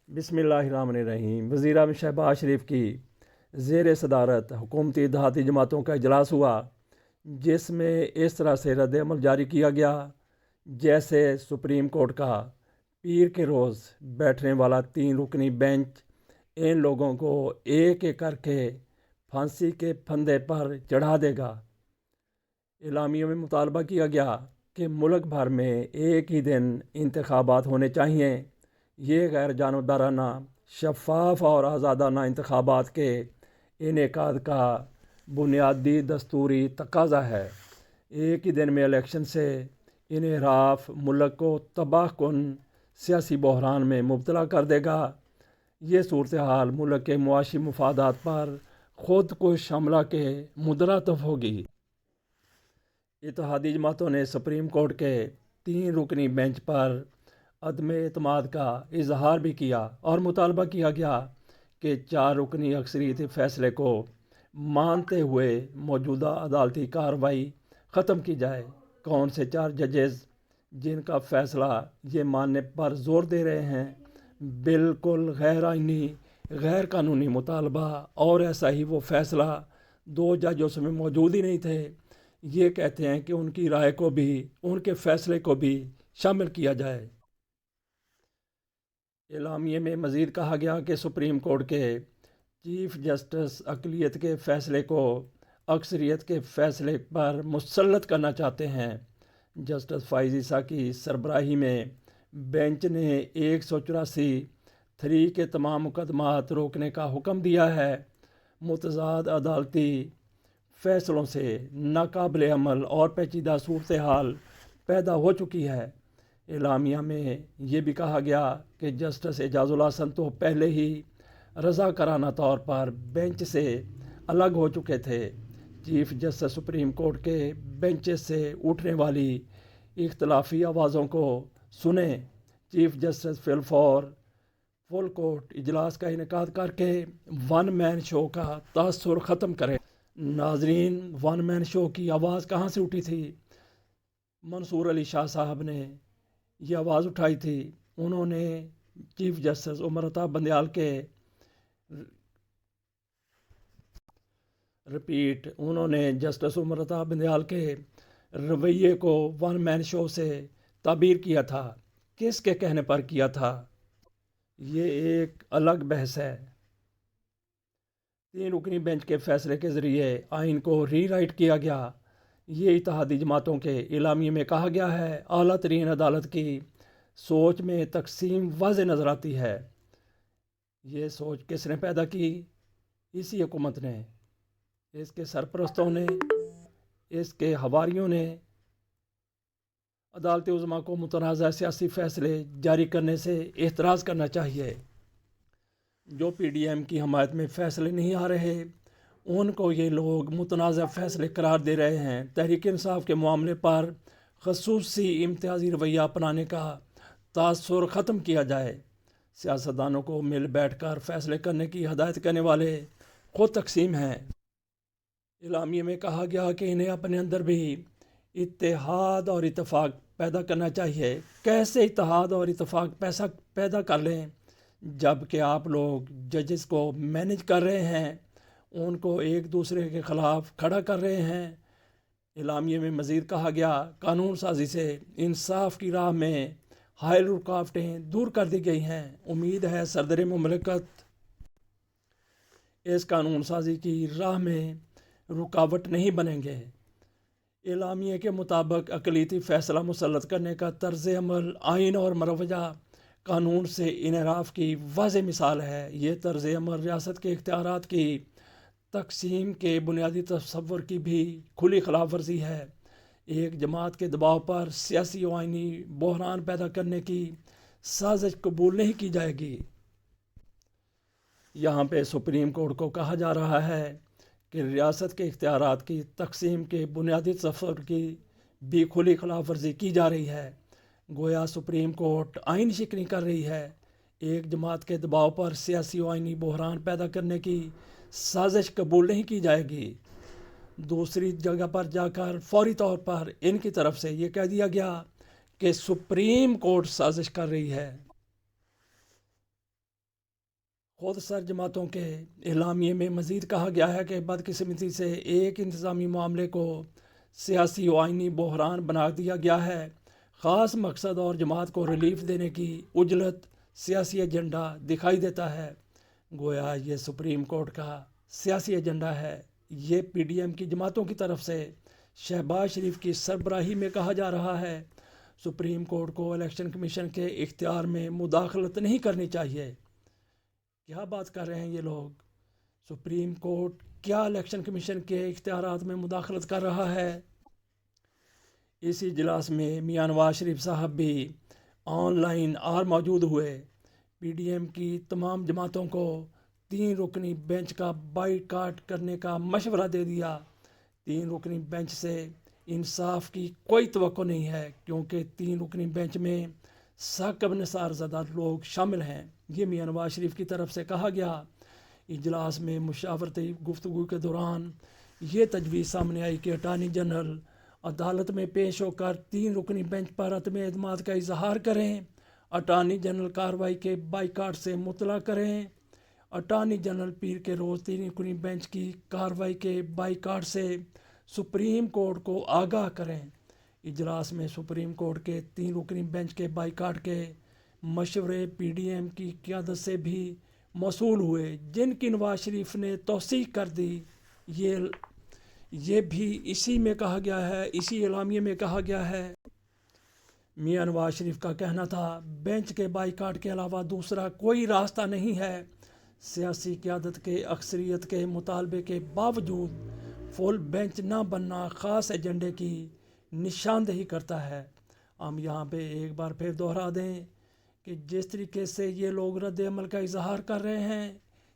بسم اللہ الرحمن الرحیم۔ وزیر اعظم شہباز شریف کی زیر صدارت حکومتی اتحادی جماعتوں کا اجلاس ہوا، جس میں اس طرح سے رد عمل جاری کیا گیا جیسے سپریم کورٹ کا پیر کے روز بیٹھنے والا 3 رکنی بینچ ان لوگوں کو ایک ایک کر کے پھانسی کے پھندے پر چڑھا دے گا۔ اعلامیہ میں مطالبہ کیا گیا کہ ملک بھر میں ایک ہی دن انتخابات ہونے چاہئیں۔ یہ غیر جانبدارانہ، شفاف اور آزادانہ انتخابات کے انعقاد کا بنیادی دستوری تقاضا ہے۔ ایک ہی دن میں الیکشن سے انحراف ملک کو تباہ کن سیاسی بحران میں مبتلا کر دے گا۔ یہ صورتحال ملک کے معاشی مفادات پر خود کش حملہ کے مترادف ہوگی۔ اتحادی جماعتوں نے سپریم کورٹ کے 3 رکنی بینچ پر عدم اعتماد کا اظہار بھی کیا اور مطالبہ کیا گیا کہ 4 رکنی اکثریتی فیصلے کو مانتے ہوئے موجودہ عدالتی کارروائی ختم کی جائے۔ کون سے 4 ججز جن کا فیصلہ یہ ماننے پر زور دے رہے ہیں بالکل غیر آئینی، غیر قانونی مطالبہ، اور ایسا ہی وہ فیصلہ 2 جج اس میں موجود ہی نہیں تھے، یہ کہتے ہیں کہ ان کی رائے کو بھی، ان کے فیصلے کو بھی شامل کیا جائے۔ اعلامیے میں مزید کہا گیا کہ سپریم کورٹ کے چیف جسٹس اقلیت کے فیصلے کو اکثریت کے فیصلے پر مسلط کرنا چاہتے ہیں۔ جسٹس فائز عیسیٰ کی سربراہی میں بینچ نے 184(3) کے تمام مقدمات روکنے کا حکم دیا ہے۔ متضاد عدالتی فیصلوں سے ناقابل عمل اور پیچیدہ صورتحال پیدا ہو چکی ہے۔ اعلامیہ میں یہ بھی کہا گیا کہ جسٹس اعجاز الحسن تو پہلے ہی رضاکارانہ طور پر بینچ سے الگ ہو چکے تھے۔ چیف جسٹس سپریم کورٹ کے بینچ سے اٹھنے والی اختلافی آوازوں کو سنیں۔ چیف جسٹس فل کورٹ اجلاس کا انعقاد کر کے ون مین شو کا تاثر ختم کریں۔ ناظرین، ون مین شو کی آواز کہاں سے اٹھی تھی؟ منصور علی شاہ صاحب نے یہ آواز اٹھائی تھی۔ انہوں نے چیف جسٹس عمر عطا بندیال کے جسٹس عمر عطا بندیال کے رویے کو ون مین شو سے تعبیر کیا تھا۔ کس کے کہنے پر کیا تھا، یہ ایک الگ بحث ہے۔ 3 رکنی بینچ کے فیصلے کے ذریعے آئین کو ری رائٹ کیا گیا، یہ اتحادی جماعتوں کے اعلامیے میں کہا گیا ہے۔ اعلیٰ ترین عدالت کی سوچ میں تقسیم واضح نظر آتی ہے۔ یہ سوچ کس نے پیدا کی؟ اسی حکومت نے، اس کے سرپرستوں نے، اس کے حواریوں نے۔ عدالت عظمیٰ کو متنازع سیاسی فیصلے جاری کرنے سے احتراز کرنا چاہیے۔ جو پی ڈی ایم کی حمایت میں فیصلے نہیں آ رہے، ان کو یہ لوگ متنازع فیصلے قرار دے رہے ہیں۔ تحریک انصاف کے معاملے پر خصوصی امتیازی رویہ اپنانے کا تاثر ختم کیا جائے۔ سیاستدانوں کو مل بیٹھ کر فیصلے کرنے کی ہدایت کرنے والے خود تقسیم ہیں۔ اعلامیے میں کہا گیا کہ انہیں اپنے اندر بھی اتحاد اور اتفاق پیدا کرنا چاہیے۔ کیسے اتحاد اور اتفاق پیدا کر لیں جب کہ آپ لوگ ججز کو مینج کر رہے ہیں، ان کو ایک دوسرے کے خلاف کھڑا کر رہے ہیں۔ اعلامیے میں مزید کہا گیا قانون سازی سے انصاف کی راہ میں حائل رکاوٹیں دور کر دی گئی ہیں۔ امید ہے صدر مملکت اس قانون سازی کی راہ میں رکاوٹ نہیں بنیں گے۔ اعلامیے کے مطابق اقلیتی فیصلہ مسلط کرنے کا طرز عمل آئین اور مروجہ قانون سے انحراف کی واضح مثال ہے۔ یہ طرز عمل ریاست کے اختیارات کی تقسیم کے بنیادی تصور کی بھی کھلی خلاف ورزی ہے۔ ایک جماعت کے دباؤ پر سیاسی و آئینی بحران پیدا کرنے کی سازش قبول نہیں کی جائے گی۔ یہاں پہ سپریم کورٹ کو کہا جا رہا ہے کہ ریاست کے اختیارات کی تقسیم کے بنیادی تصور کی بھی کھلی خلاف ورزی کی جا رہی ہے۔ گویا سپریم کورٹ آئین شکنی کر رہی ہے۔ ایک جماعت کے دباؤ پر سیاسی و آئینی بحران پیدا کرنے کی سازش قبول نہیں کی جائے گی۔ دوسری جگہ پر جا کر فوری طور پر ان کی طرف سے یہ کہہ دیا گیا کہ سپریم کورٹ سازش کر رہی ہے۔ خود سر جماعتوں کے اعلامیے میں مزید کہا گیا ہے کہ بدقسمتی سے ایک انتظامی معاملے کو سیاسی و آئینی بحران بنا دیا گیا ہے۔ خاص مقصد اور جماعت کو ریلیف دینے کی اجلت سیاسی ایجنڈا دکھائی دیتا ہے۔ گویا یہ سپریم کورٹ کا سیاسی ایجنڈا ہے۔ یہ پی ڈی ایم کی جماعتوں کی طرف سے شہباز شریف کی سربراہی میں کہا جا رہا ہے۔ سپریم کورٹ کو الیکشن کمیشن کے اختیار میں مداخلت نہیں کرنی چاہیے۔ کیا بات کر رہے ہیں یہ لوگ؟ سپریم کورٹ کیا الیکشن کمیشن کے اختیارات میں مداخلت کر رہا ہے؟ اسی اجلاس میں میاں نواز شریف صاحب بھی آن لائن موجود ہوئے۔ پی ڈی ایم کی تمام جماعتوں کو 3 رکنی بینچ کا بائیکاٹ کرنے کا مشورہ دے دیا۔ 3 رکنی بینچ سے انصاف کی کوئی توقع نہیں ہے، کیونکہ 3 رکنی بینچ میں ثاقب نثار زدہ لوگ شامل ہیں۔ یہ میاں نواز شریف کی طرف سے کہا گیا۔ اجلاس میں مشاورتی گفتگو کے دوران یہ تجویز سامنے آئی کہ اٹارنی جنرل عدالت میں پیش ہو کر 3 رکنی بینچ پر عدم اعتماد کا اظہار کریں، اٹارنی جنرل کارروائی کے بائیکاٹ سے مطلع کریں، اٹارنی جنرل پیر کے روز 3 رکنی بینچ کی کارروائی کے بائیکاٹ سے سپریم کورٹ کو آگاہ کریں۔ اجلاس میں سپریم کورٹ کے 3 رکنی بینچ کے بائیکاٹ کے مشورے پی ڈی ایم کی قیادت سے بھی موصول ہوئے، جن کی نواز شریف نے توثیق کر دی۔ یہ بھی اسی میں کہا گیا ہے، اسی اعلامیے میں کہا گیا ہے۔ میاں نواز شریف کا کہنا تھا، بینچ کے بائیکاٹ کے علاوہ دوسرا کوئی راستہ نہیں ہے۔ سیاسی قیادت کے اکثریت کے مطالبے کے باوجود فل بینچ نہ بننا خاص ایجنڈے کی نشاندہی کرتا ہے۔ ہم یہاں پہ ایک بار پھر دہرا دیں کہ جس طریقے سے یہ لوگ رد عمل کا اظہار کر رہے ہیں،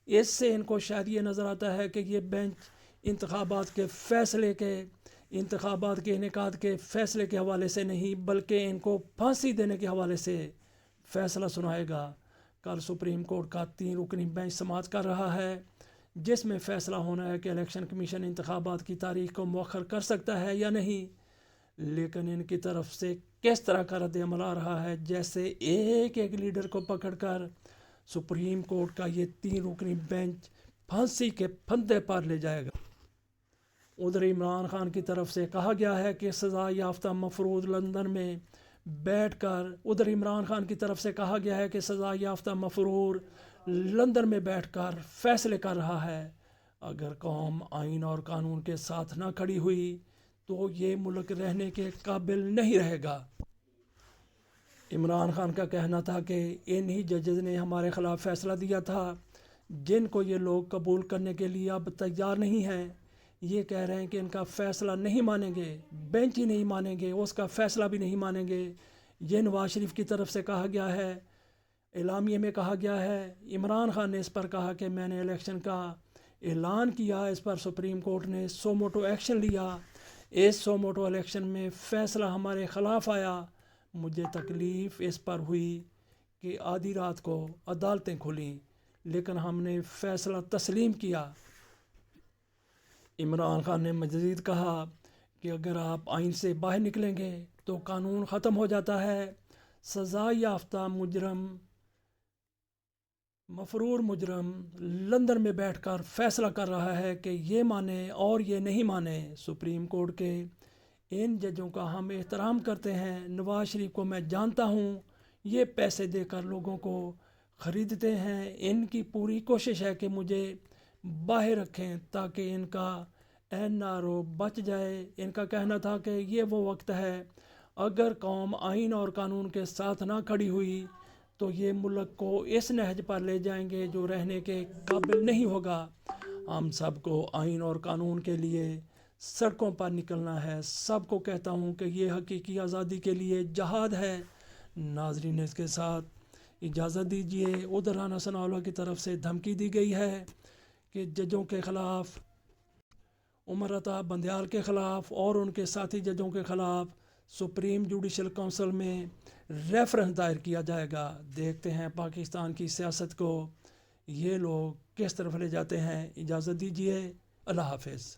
اس سے ان کو شاید یہ نظر آتا ہے کہ یہ بینچ انتخابات کے انعقاد کے فیصلے کے حوالے سے نہیں، بلکہ ان کو پھانسی دینے کے حوالے سے فیصلہ سنائے گا۔ کل سپریم کورٹ کا 3 رکنی بینچ سماعت کر رہا ہے، جس میں فیصلہ ہونا ہے کہ الیکشن کمیشن انتخابات کی تاریخ کو مؤخر کر سکتا ہے یا نہیں۔ لیکن ان کی طرف سے کس طرح کا رد عمل آ رہا ہے، جیسے ایک ایک لیڈر کو پکڑ کر سپریم کورٹ کا یہ 3 رکنی بینچ پھانسی کے پھندے پر لے جائے گا۔ ادھر عمران خان کی طرف سے کہا گیا ہے کہ سزا یافتہ مفرور لندن میں بیٹھ کر فیصلے کر رہا ہے۔ اگر قوم آئین اور قانون کے ساتھ نہ کھڑی ہوئی تو یہ ملک رہنے کے قابل نہیں رہے گا۔ عمران خان کا کہنا تھا کہ انہی ججز نے ہمارے خلاف فیصلہ دیا تھا، جن کو یہ لوگ قبول کرنے کے لیے اب تیار نہیں ہیں۔ یہ کہہ رہے ہیں کہ ان کا فیصلہ نہیں مانیں گے، بینچ ہی نہیں مانیں گے، اس کا فیصلہ بھی نہیں مانیں گے۔ یہ نواز شریف کی طرف سے کہا گیا ہے، اعلامیے میں کہا گیا ہے۔ عمران خان نے اس پر کہا کہ میں نے الیکشن کا اعلان کیا، اس پر سپریم کورٹ نے سو موٹو ایکشن لیا، اس سو موٹو الیکشن میں فیصلہ ہمارے خلاف آیا۔ مجھے تکلیف اس پر ہوئی کہ آدھی رات کو عدالتیں کھلیں، لیکن ہم نے فیصلہ تسلیم کیا۔ عمران خان نے مزید کہا کہ اگر آپ آئین سے باہر نکلیں گے تو قانون ختم ہو جاتا ہے۔ سزا یافتہ مفرور مجرم لندن میں بیٹھ کر فیصلہ کر رہا ہے کہ یہ مانے اور یہ نہیں مانے۔ سپریم کورٹ کے ان ججوں کا ہم احترام کرتے ہیں۔ نواز شریف کو میں جانتا ہوں، یہ پیسے دے کر لوگوں کو خریدتے ہیں۔ ان کی پوری کوشش ہے کہ مجھے باہر رکھیں تاکہ ان کا این آر او بچ جائے۔ ان کا کہنا تھا کہ یہ وہ وقت ہے، اگر قوم آئین اور قانون کے ساتھ نہ کھڑی ہوئی تو یہ ملک کو اس نہج پر لے جائیں گے جو رہنے کے قابل نہیں ہوگا۔ ہم سب کو آئین اور قانون کے لیے سڑکوں پر نکلنا ہے۔ سب کو کہتا ہوں کہ یہ حقیقی آزادی کے لیے جہاد ہے۔ ناظرین، اس کے ساتھ اجازت دیجیے۔ ادھر رانا ثناءاللہ کی طرف سے دھمکی دی گئی ہے کہ ججوں کے خلاف، عمر عطا بندیال کے خلاف اور ان کے ساتھی ججوں کے خلاف سپریم جوڈیشل کونسل میں ریفرنس دائر کیا جائے گا۔ دیکھتے ہیں پاکستان کی سیاست کو یہ لوگ کس طرف لے جاتے ہیں۔ اجازت دیجیے، اللہ حافظ۔